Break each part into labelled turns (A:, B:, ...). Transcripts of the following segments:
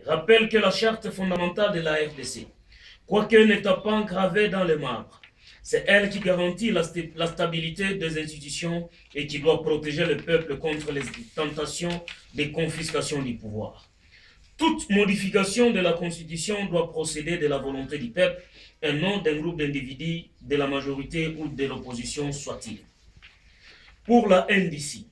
A: rappelle que la charte fondamentale de la RDC, quoiqu'elle n'est pas gravée dans le marbre, c'est elle qui garantit la stabilité des institutions et qui doit protéger le peuple contre les tentations de confiscation du pouvoir. Toute modification de la Constitution doit procéder de la volonté du peuple et non d'un groupe d'individus, de la majorité ou de l'opposition soit-il. Pour la NDC,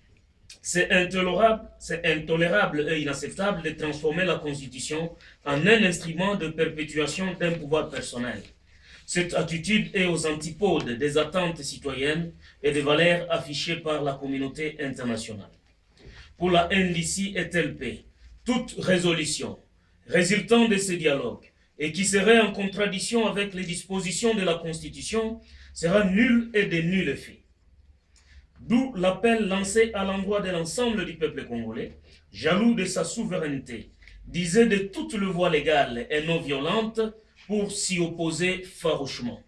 A: c'est intolérable et inacceptable de transformer la Constitution en un instrument de perpétuation d'un pouvoir personnel. Cette attitude est aux antipodes des attentes citoyennes et des valeurs affichées par la communauté internationale. Pour la NDC et TLP, toute résolution résultant de ce dialogue et qui serait en contradiction avec les dispositions de la Constitution sera nulle et de nul effet. D'où l'appel lancé à l'endroit de l'ensemble du peuple congolais, jaloux de sa souveraineté, d'user de toutes les voies légales et non violentes pour s'y opposer farouchement.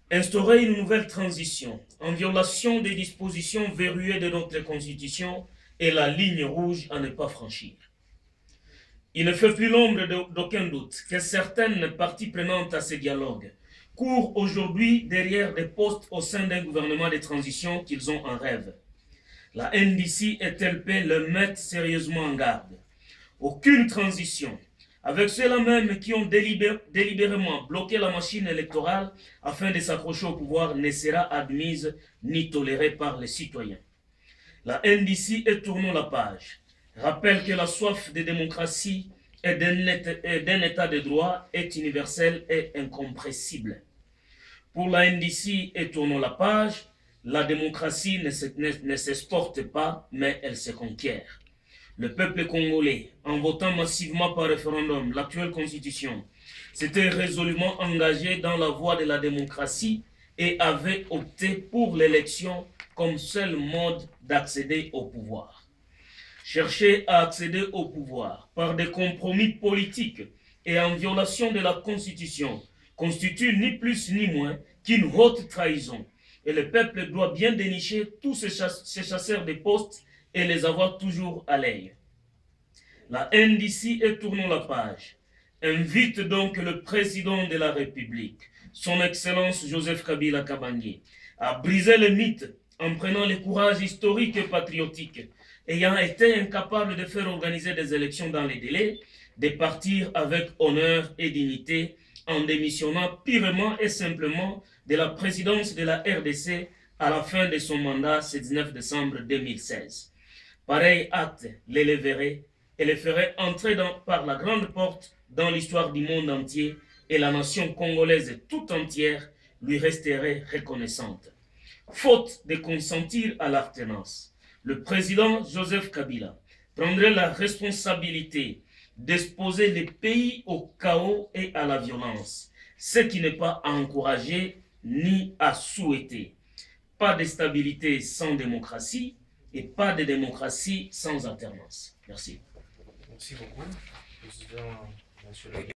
A: Instaurer une nouvelle transition en violation des dispositions verrouillées de notre Constitution est la ligne rouge à ne pas franchir. Il ne fait plus l'ombre d'aucun doute que certaines parties prenantes à ce dialogue courent aujourd'hui derrière des postes au sein d'un gouvernement de transition qu'ils ont en rêve. La NDC et TLP le mettent sérieusement en garde. Aucune transition, avec ceux-là même qui ont délibérément bloqué la machine électorale afin de s'accrocher au pouvoir, ne sera admise ni tolérée par les citoyens. La NDC et tournons la page rappelle que la soif de démocratie et d'un état de droit est universelle et incompressible. Pour la NDC et tournons la page, la démocratie ne s'exporte pas, mais elle se conquiert. Le peuple congolais, en votant massivement par référendum l'actuelle constitution, s'était résolument engagé dans la voie de la démocratie et avait opté pour l'élection comme seul mode d'accéder au pouvoir. Chercher à accéder au pouvoir par des compromis politiques et en violation de la Constitution constitue ni plus ni moins qu'une haute trahison. Et le peuple doit bien dénicher tous ces chasseurs de postes et les avoir toujours à l'œil. La NDC, et tournons la page, invite donc le président de la République, son Excellence Joseph Kabila Kabange, à briser le mythe en prenant le courage historique et patriotique, ayant été incapable de faire organiser des élections dans les délais, de partir avec honneur et dignité en démissionnant purement et simplement de la présidence de la RDC à la fin de son mandat, ce 19 décembre 2016. Pareil acte l'élèverait et le ferait entrer par la grande porte dans l'histoire du monde entier et la nation congolaise tout entière lui resterait reconnaissante. Faute de consentir à l'alternance, le président Joseph Kabila prendrait la responsabilité d'exposer le pays au chaos et à la violence, ce qui n'est pas à encourager ni à souhaiter. Pas de stabilité sans démocratie et pas de démocratie sans alternance. Merci.
B: Merci beaucoup, Président.